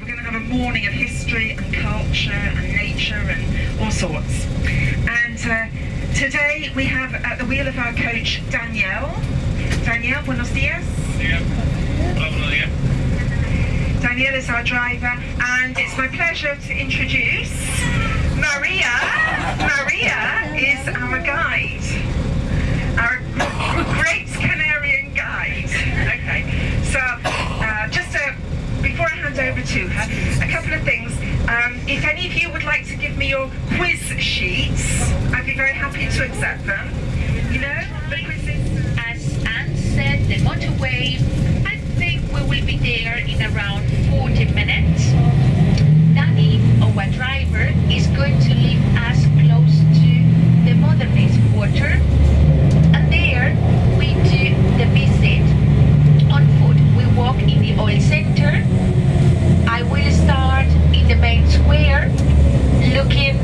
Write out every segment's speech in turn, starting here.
we're going to have a morning of history and culture and nature and all sorts. And today we have at the wheel of our coach Danielle. Danielle, buenos dias. Yeah. Buenos dias. Danielle is our driver, and it's my pleasure to introduce Maria. Maria is our guide, our great Canarian guide. Okay, so before I hand over to her, a couple of things. If any of you would like to give me your quiz sheets, I'd be very happy to accept them. You know, the quizzes. As Anne said, the motorway, I think we will be there in around 40 minutes. Danny, our driver, is going to leave us close to the modernist quarter, and there we do the visit on foot. We walk in the oil center. I will start in the main square, looking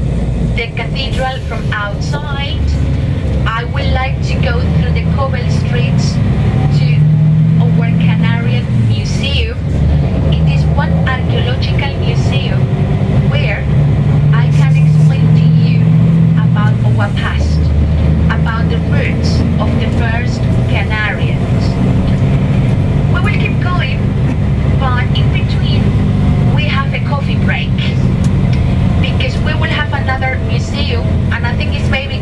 the cathedral from outside. I would like to go through the cobble streets to our Canarian museum. It is one archaeological museum where I can explain to you about our past, about the roots of the first Canarians. We will keep going, but in between we have a coffee break because we will have another museum, and I think it's maybe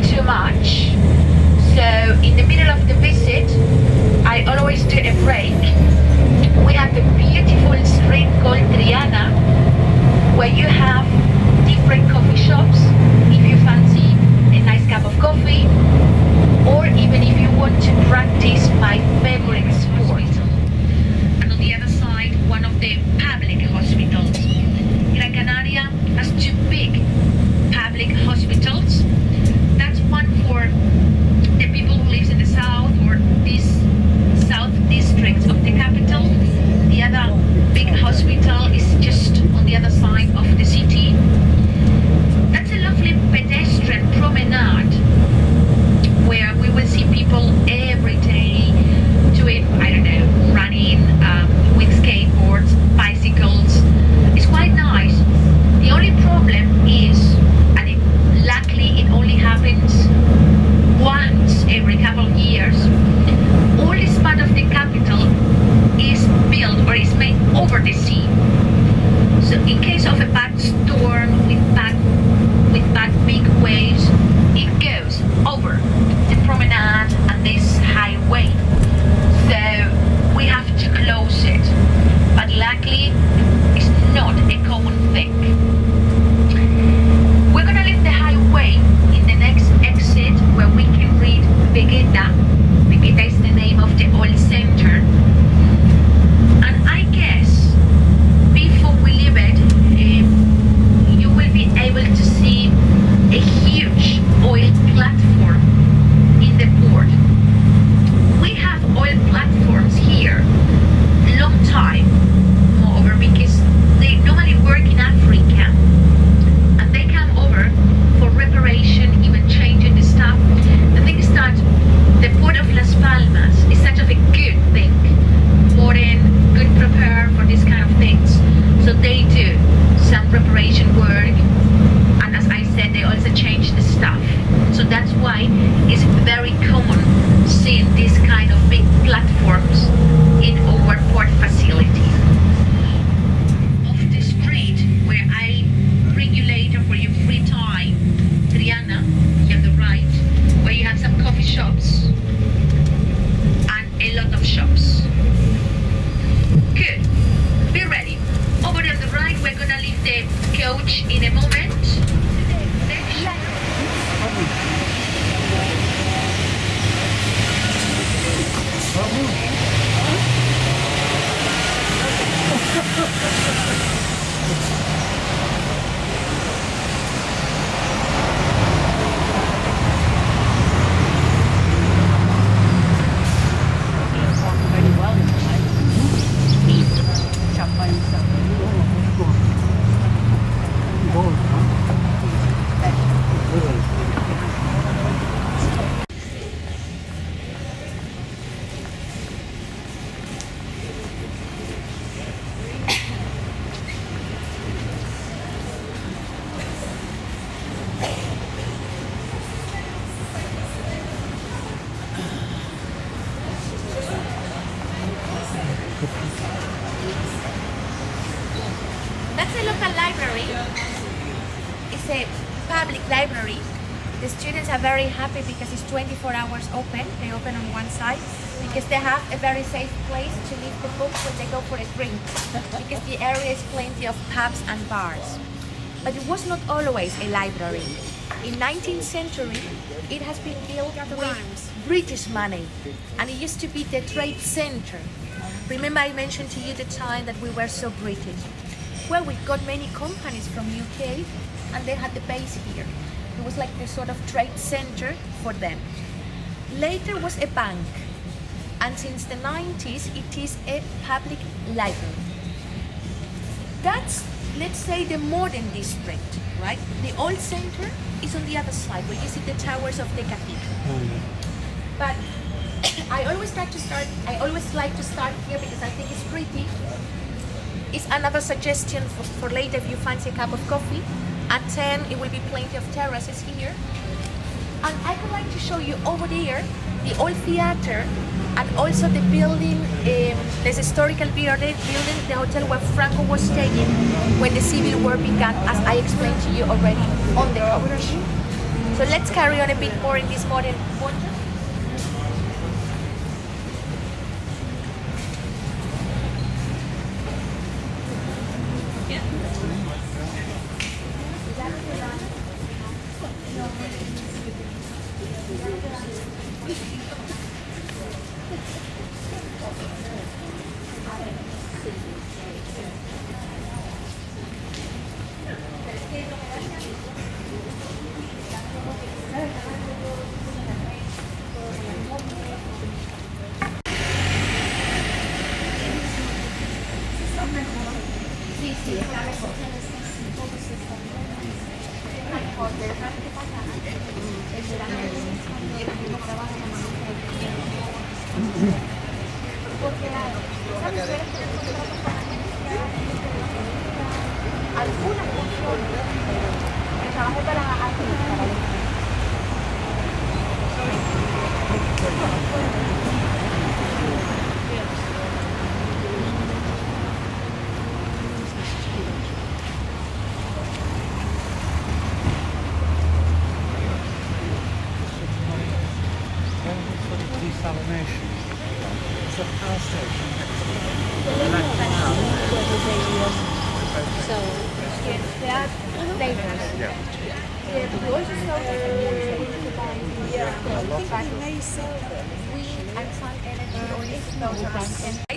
the public library, the students are very happy because it's 24 hours open. They open on one side because they have a very safe place to leave the books when they go for a drink because the area is plenty of pubs and bars. But it was not always a library. In 19th century, it has been built with British money and it used to be the trade center. Remember I mentioned to you the time that we were so British. Well, we got many companies from UK and they had the base here. It was like the sort of trade center for them. Later was a bank, and since the 90s it is a public library. That's, let's say, the modern district, right? The old center is on the other side where you see the towers of the cathedral. But I always like to start here because I think it's pretty. It's another suggestion for later if you fancy a cup of coffee. At 10, it will be plenty of terraces here. And I would like to show you over there the old theater and also the building, this historical building, the hotel where Franco was staying when the Civil War began, as I explained to you already on the coach. So let's carry on a bit more in this modern wonder.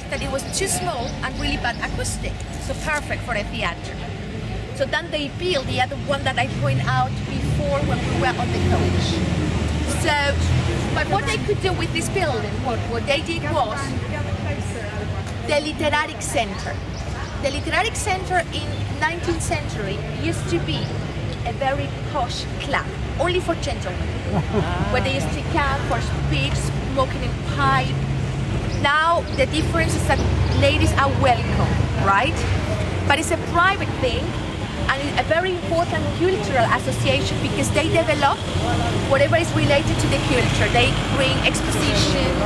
That it was too small and really bad acoustic, so perfect for a theater. So then they built the other one that I pointed out before when we were on the coach. So, but what they could do with this building, what they did was the literary center. The literary center in 19th century used to be a very posh club, only for gentlemen, where they used to come for speech, smoking in pipe. Now the difference is that ladies are welcome, right? But it's a private thing and it's a very important cultural association because they develop whatever is related to the culture. They bring expositions,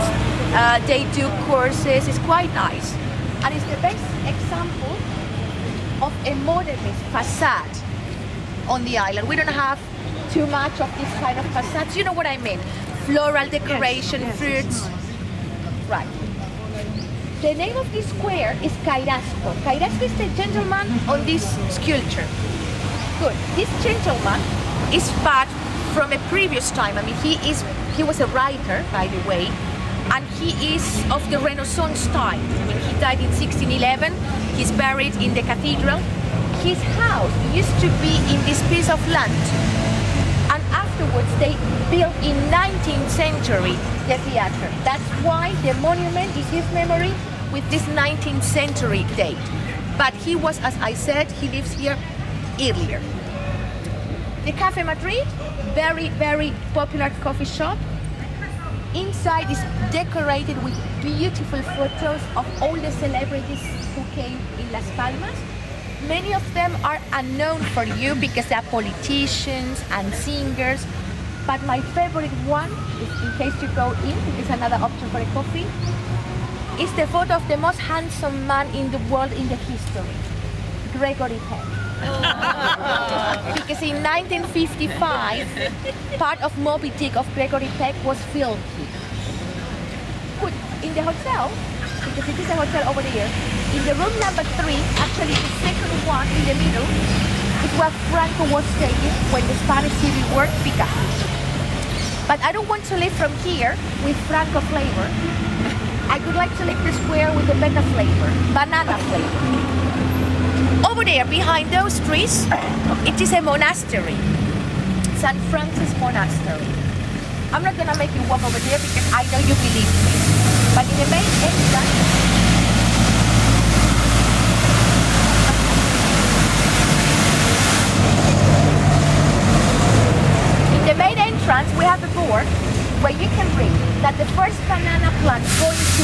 they do courses, it's quite nice. And it's the best example of a modernist facade on the island. We don't have too much of this kind of facades, you know what I mean? Floral decoration, fruits. Right. The name of this square is Cairasco. Cairasco is the gentleman on this sculpture. Good. This gentleman is back from a previous time. I mean, he was a writer, by the way, and he is of the Renaissance time. I mean, he died in 1611. He's buried in the cathedral. His house used to be in this piece of land. And afterwards, they built in 19th century the theater. That's why the monument is his memory with this 19th century date. But he was, as I said, he lives here earlier. The Cafe Madrid, very, very popular coffee shop. Inside is decorated with beautiful photos of all the celebrities who came in Las Palmas. Many of them are unknown for you because they are politicians and singers. But my favorite one, is in case you go in, it is another option for a coffee, is the photo of the most handsome man in the world in the history, Gregory Peck. Because in 1955, part of Moby Dick of Gregory Peck was filmed here. Good. In the hotel, because it is a hotel over there, in the room number 3, actually the second one in the middle, is where Franco was staying when the Spanish Civil War began. But I don't want to live from here with Franco flavor. I would like to live the square with a better flavor, banana flavor. Over there, behind those trees, it is a monastery, St. Francis Monastery. I'm not gonna make you walk over there because I know you believe me. But in the main entrance, we have a board where you can read that the first banana plant going to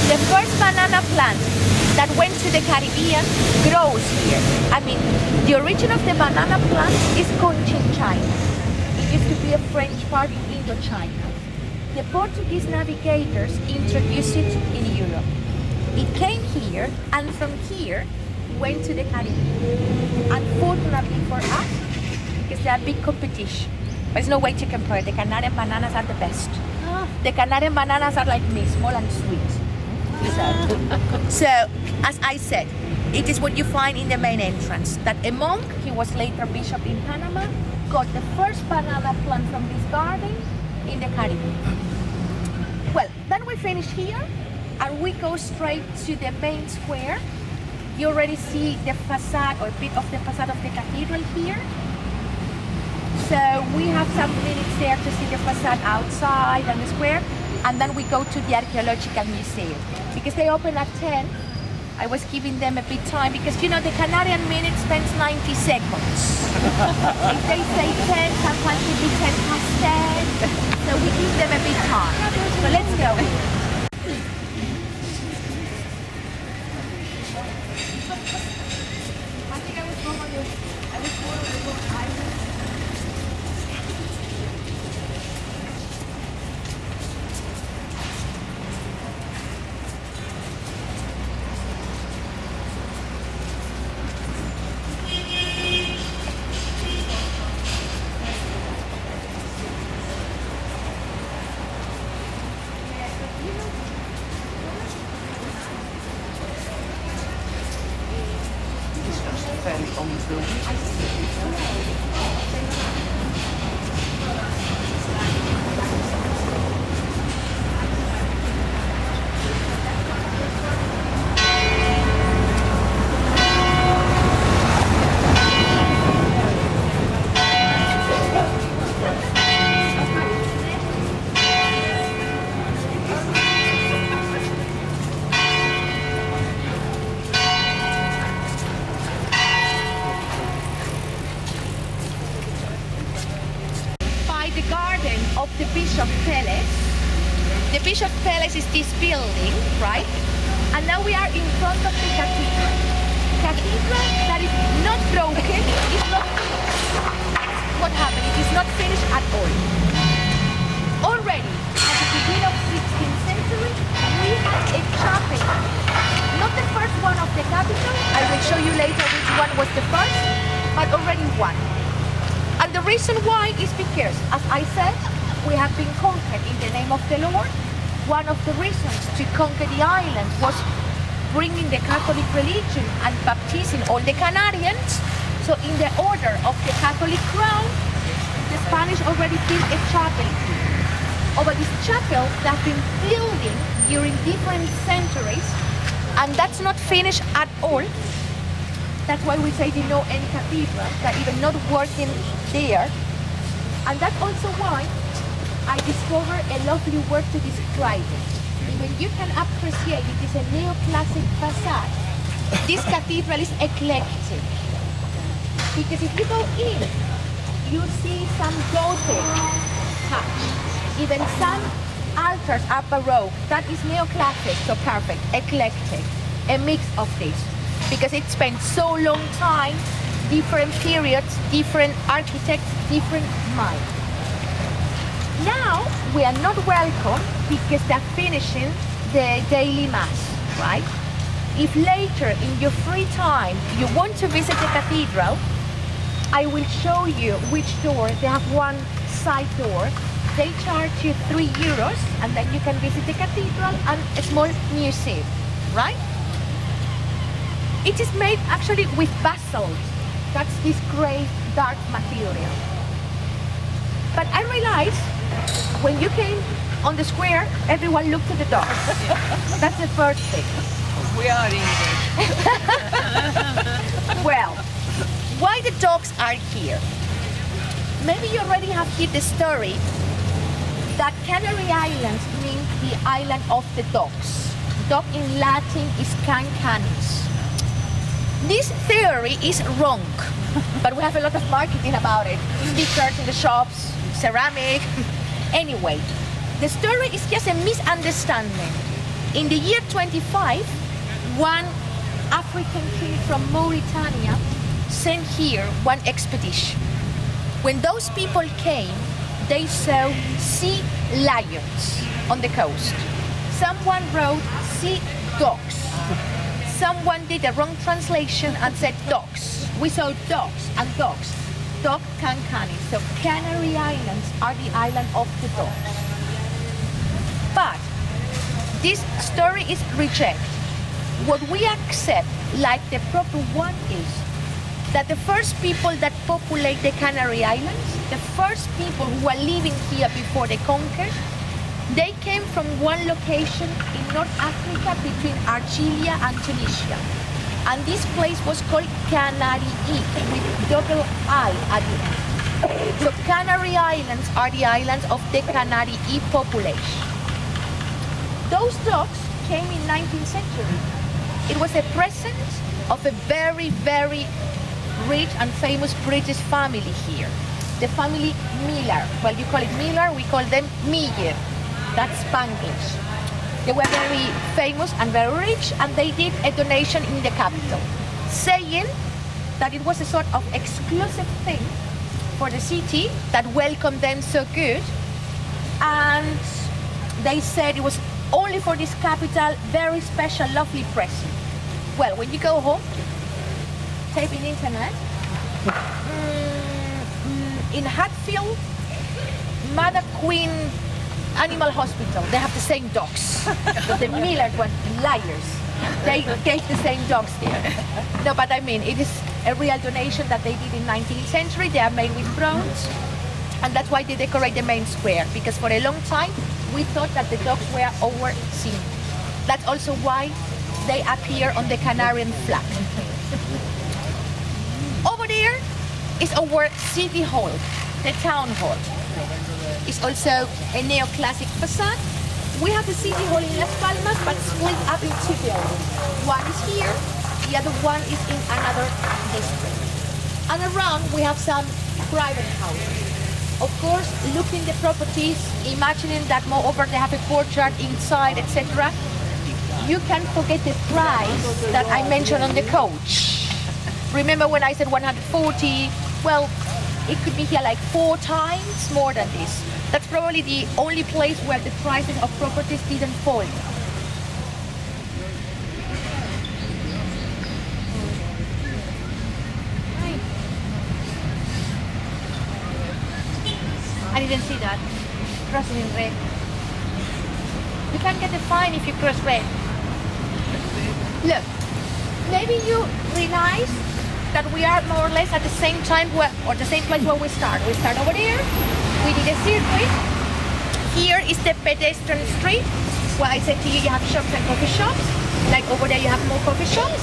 the first banana plant that went to the Caribbean grows here. I mean, the origin of the banana plant is Cochin China. It used to be a French part in Indochina. The Portuguese navigators introduced it in Europe. It came here, and from here went to the Caribbean. Unfortunately for us, because they are big competition. There's no way to compare. The Canarian bananas are the best. The Canarian bananas are like me, small and sweet. So, as I said, it is what you find in the main entrance. That a monk, he was later bishop in Panama, got the first banana plant from this garden in the Caribbean. Well, then we finish here and we go straight to the main square. You already see the facade or a bit of the facade of the cathedral here. So we have some minutes there to see the facade outside and the square, and then we go to the archaeological museum because they open at 10. I was giving them a bit time because you know the Canarian minute spends 90 seconds. If they say 10, sometimes it be 10 past 10. So we give them a bit time. So let's go. I think I was more on the island. The Bishop Palace is this building, right? And now we are in front of the cathedral. Cathedral that is not broken, is not finished. What happened? It is not finished at all. Already, at the beginning of 16th century, we had a chapel. Not the first one of the capital, I will show you later which one was the first, but already one. And the reason why is because, as I said, we have been conquered in the name of the Lord. One of the reasons to conquer the island was bringing the Catholic religion and baptizing all the Canarians. So in the order of the Catholic crown, the Spanish already built a chapel here. Over this chapel, they have been building during different centuries, and that's not finished at all. That's why we say they know any cathedral, they're even not working there. And that's also why I discovered a lovely word to describe it. Even you can appreciate it is a neoclassic facade. This cathedral is eclectic. Because if you go in, you see some Gothic touch. Even some altars are Baroque. That is neoclassic, so perfect, eclectic. A mix of this. Because it spent so long time different periods, different architects, different mind. Now we are not welcome because they're finishing the daily mass, right? If later in your free time you want to visit the cathedral, I will show you which door. They have one side door. They charge you €3 and then you can visit the cathedral and a small museum, right? It is made actually with basalt. That's this grey dark material. But I realized when you came on the square, everyone looked at the dogs. That's the first thing. We are English. Well, why the dogs are here? Maybe you already have heard the story that Canary Islands means the island of the dogs. Dog in Latin is can canis. This theory is wrong, but we have a lot of marketing about it. Stickers in the shops, ceramic. Anyway, the story is just a misunderstanding. In the year 25, one African king from Mauritania sent here one expedition. When those people came, they saw sea lions on the coast. Someone wrote sea dogs. Someone did a wrong translation and said dogs. We saw dogs and dogs. Dog can canis. So Canary Islands are the island of the dogs. But this story is rejected. What we accept, like the proper one, is that the first people that populate the Canary Islands, the first people who are living here before they conquered, they came from one location in North Africa between Algeria and Tunisia. And this place was called Canary, with double I at the end. So Canary Islands are the islands of the Canary population. Those dogs came in 19th century. It was a present of a very, very rich and famous British family here. The family Miller. Well, you call it Miller, we call them Miller. That's Spanglish. They were very famous and very rich, and they did a donation in the capital, saying that it was a sort of exclusive thing for the city that welcomed them so good. And they said it was only for this capital, very special, lovely present. Well, when you go home, type in internet, in Hatfield, Mother Queen Animal Hospital, they have the same dogs. But the Millers were liars. They gave the same dogs there. No, but I mean, it is a real donation that they did in 19th century. They are made with bronze, and that's why they decorate the main square, because for a long time, we thought that the dogs were overseen. That's also why they appear on the Canarian flag. Over there is our city hall, the town hall. It's also a neoclassic facade. We have the city hall in Las Palmas, but split up in two buildings. One is here, the other one is in another district. And around we have some private houses. Of course, looking the properties, imagining that moreover they have a courtyard inside, etc. You can forget the price that I mentioned on the coach. Remember when I said 140? Well, it could be here like 4 times more than this. That's probably the only place where the prices of properties didn't fall. I didn't see that. Crossing in red. You can get a fine if you cross red. Look, maybe you realize that we are more or less at the same time or the same place where we start. We start over there. We did a circuit. Here is the pedestrian street, where I said to you, you have shops and coffee shops. Like over there, you have more coffee shops.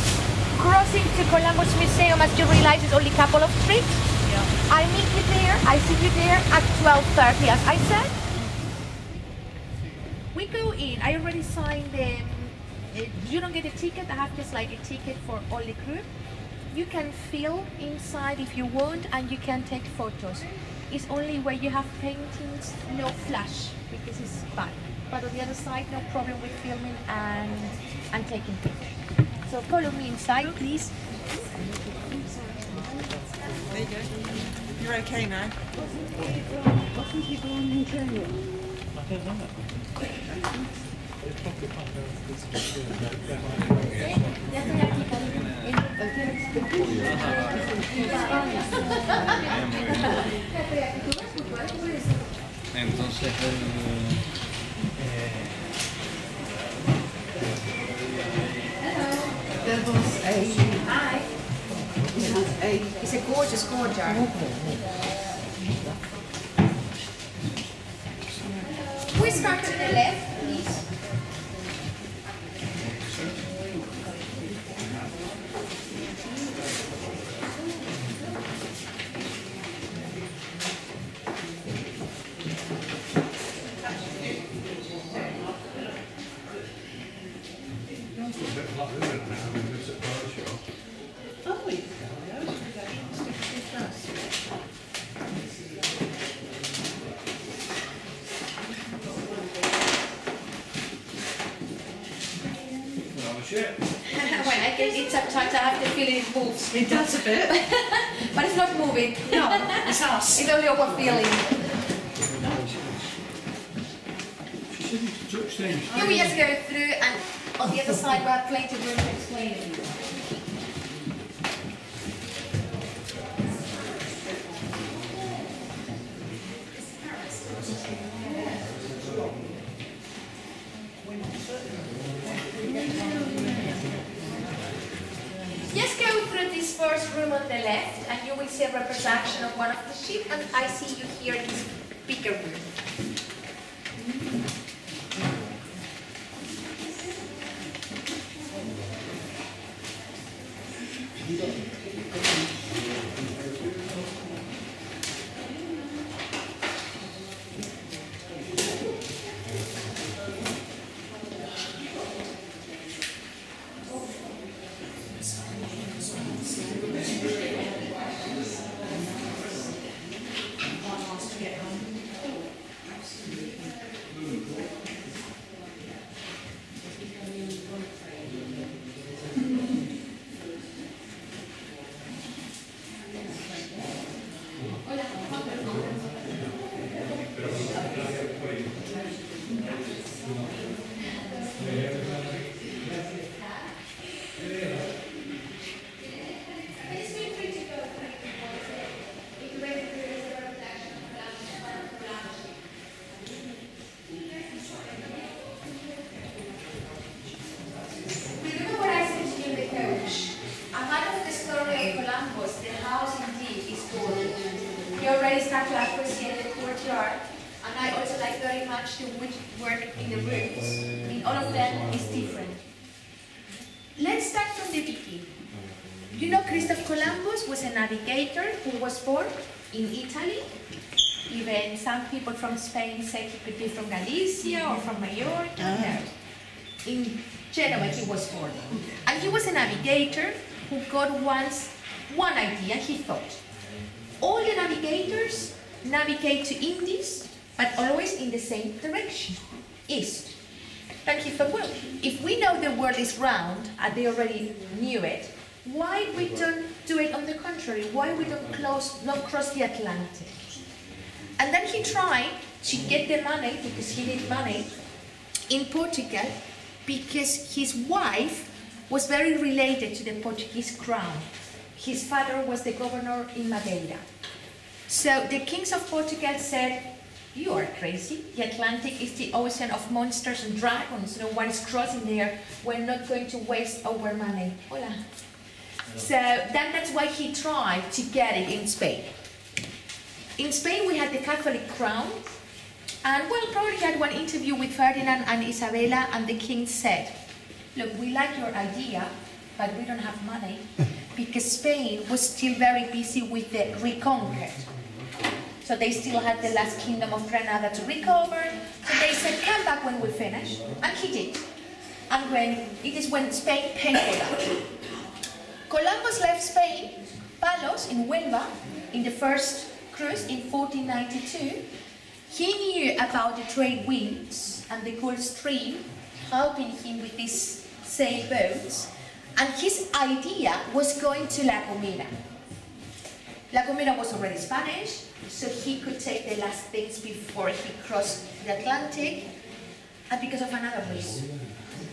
Crossing to Columbus Museum, as you realize, is only a couple of streets. I meet you there, I see you there at 12:30, as I said. We go in, I already signed the, you don't get a ticket, I have just like a ticket for all the group. You can film inside if you want, and you can take photos. It's only where you have paintings, no flash, because it's bad. But on the other side, no problem with filming and taking pictures. So follow me inside, please. There you go. You're okay now. Wasn't he born in Germany? I don't know. Entonces There was It's a gorgeous courtyard. We start to the left, please. Well, I guess it's sometimes I have the feeling it moves. It does a bit. But it's not moving. No, it's us. It's only our feeling. Here we just go through, and on the other side we have plenty of room to explain it. Just go through this first room on the left, and you will see a representation of one of the ships, and I see you here in this bigger room. In Italy, even some people from Spain say he could be from Galicia or from Mallorca. No. In Genoa he was born. And he was a navigator who got once one idea. He thought, all the navigators navigate to Indies, but always in the same direction, east. And he thought, well, if we know the world is round, and they already knew it, why we don't do it on the contrary? Why we don't cross the Atlantic? And then he tried to get the money, because he needed money, in Portugal, because his wife was very related to the Portuguese crown. His father was the governor in Madeira. So the kings of Portugal said, you are crazy. The Atlantic is the ocean of monsters and dragons. No one is crossing there. We're not going to waste our money. Hola. So that's why he tried to get it in Spain. In Spain we had the Catholic crown, and well, probably had one interview with Ferdinand and Isabella, and the king said, look, we like your idea, but we don't have money, because Spain was still very busy with the reconquest. So they still had the last kingdom of Granada to recover, so they said, come back when we finish, and he did. And it is when Spain paid for that. Columbus left Spain, Palos in Huelva, in the first cruise in 1492. He knew about the trade winds and the Gulf Stream, helping him with these sailboats, and his idea was going to La Gomera. La Gomera was already Spanish, so he could take the last things before he crossed the Atlantic, and because of another reason.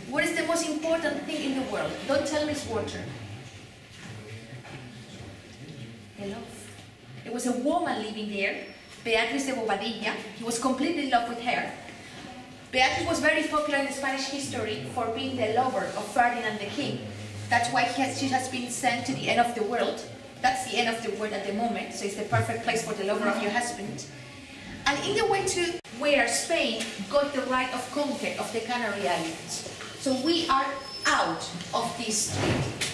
What is the most important thing in the world? Don't tell me it's water. The love. There was a woman living there, Beatriz de Bobadilla. He was completely in love with her. Beatriz was very popular in Spanish history for being the lover of Ferdinand the King. That's why she has been sent to the end of the world. That's the end of the world at the moment, so it's the perfect place for the lover of your husband. And in the way to where Spain got the right of conquest of the Canary Islands. So we are out of this treaty.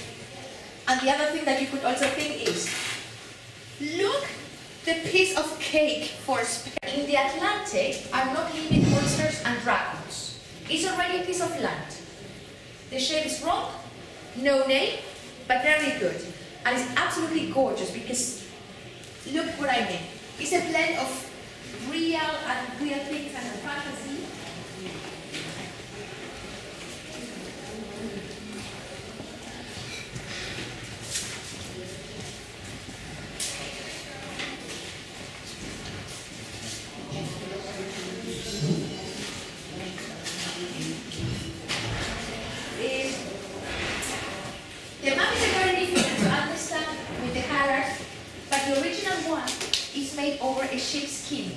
And the other thing that you could also think is, look the piece of cake for Spain. In the Atlantic are not living monsters and dragons. It's already a piece of land. The shape is wrong, no name, but very good. And it's absolutely gorgeous because look what I mean. It's a blend of real things and fantasy. The map is very difficult to understand with the colors, but the original one is made over a sheep's skin.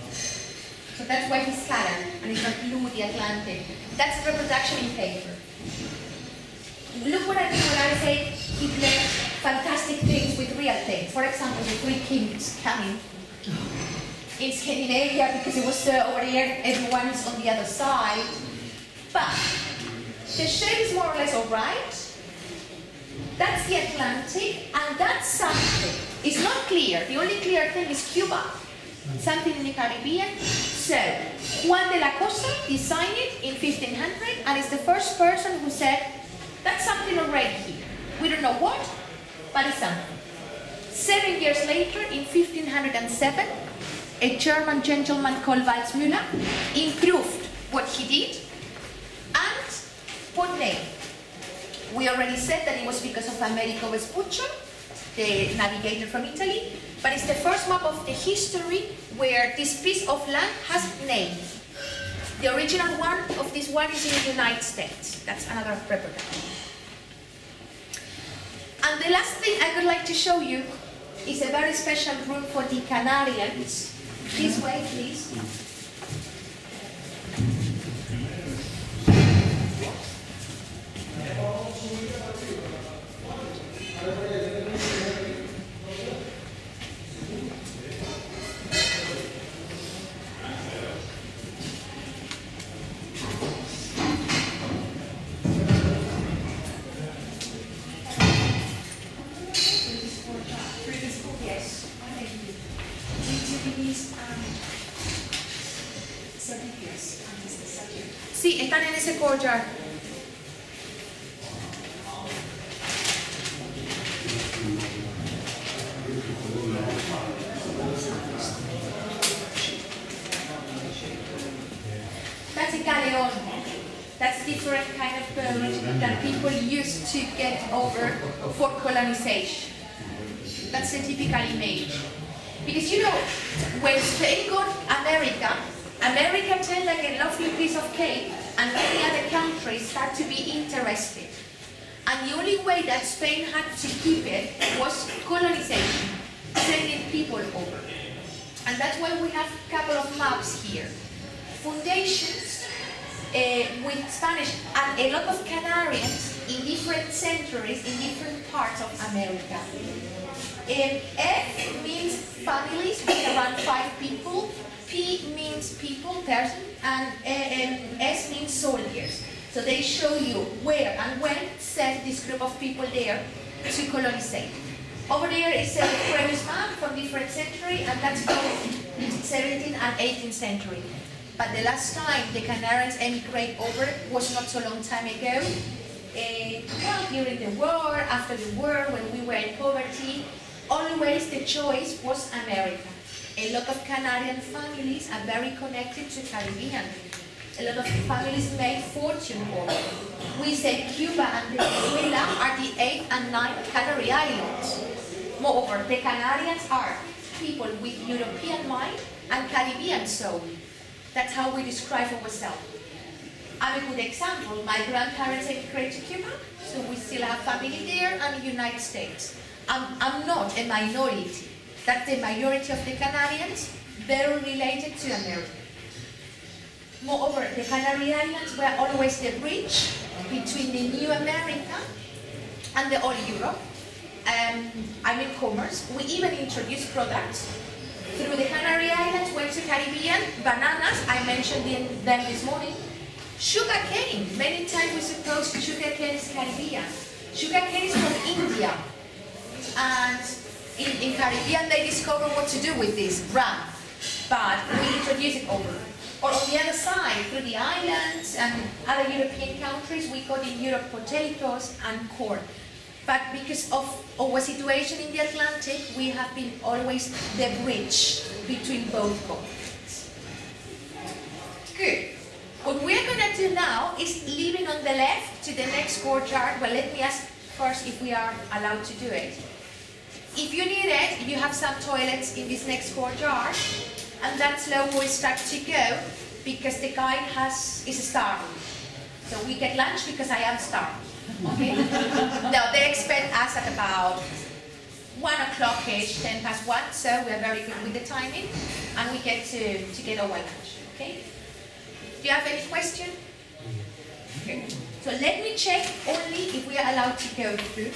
So that's why it's colored, and it's not blue, the Atlantic. That's reproduction in paper. Look what I mean when I say he blends fantastic things with real things. For example, the three kings coming in Scandinavia because it was over here, everyone is on the other side. But the shape is more or less alright. That's the Atlantic, and that's something. It's not clear. The only clear thing is Cuba, something in the Caribbean. So, Juan de la Cosa designed it in 1500, and is the first person who said, that's something already here. We don't know what, but it's something. 7 years later, in 1507, a German gentleman called Waldmüller improved what he did, and what name? We already said that it was because of Amerigo Vespuccio, the navigator from Italy, but it's the first map of the history where this piece of land has name. The original one of this one is in the United States. That's another reproduction. And the last thing I would like to show you is a very special room for the Canarians. This way, please. Sí, están en ese courtyard. That's a galeon. That's different kind of boat that people used to get over for colonization. That's a typical image. Because you know, when Spain got America, America turned like a lovely piece of cake, and many other countries start to be interested. And the only way that Spain had to keep it was colonization, sending people over. And that's why we have a couple of maps here. Foundations with Spanish, and a lot of Canarians in different centuries in different parts of America. F means families with around 5 people. P means people, person, and S means soldiers. So they show you where and when sent this group of people there to colonize. Over there is a previous map from different century, and that's from 17th and 18th century. But the last time the Canarians emigrated over was not so long time ago. Well, during the war, after the war, when we were in poverty, always the choice was America. A lot of Canarian families are very connected to Caribbean. A lot of families made fortune over. We say Cuba and Venezuela are the 8th and 9th Canary Islands. Moreover, the Canarians are people with European mind and Caribbean soul. That's how we describe ourselves. I'm a good example. My grandparents emigrated to Cuba, so we still have family there, and the United States. I'm not a minority. That's the majority of the Canarians, very related to America. Moreover, the Canary Islands were always the bridge between the new America and the old Europe. I mean commerce. We even introduced products through the Canary Islands, went to Caribbean, bananas, I mentioned them this morning. Sugar cane, many times we suppose sugar cane is Caribbean. Sugar cane is from India. And in Caribbean they discovered what to do with this rum, but we introduced it over. Or on the other side, through the islands and other European countries, we got in Europe potatoes and corn. But because of our situation in the Atlantic, we have been always the bridge between both continents. Good. What we're going to do now is leaving on the left to the next courtyard. Well, let me ask first if we are allowed to do it. If you need it, you have some toilets in this next courtyard, and that's where we'll start to go because the guide is starving. So we get lunch because I am starving. Okay? No, they expect us at about 1 o'clock-ish, 10 past 1, so we're very good with the timing, and we get to get our lunch. Okay? Do you have any question? Okay. So let me check only if we are allowed to go through.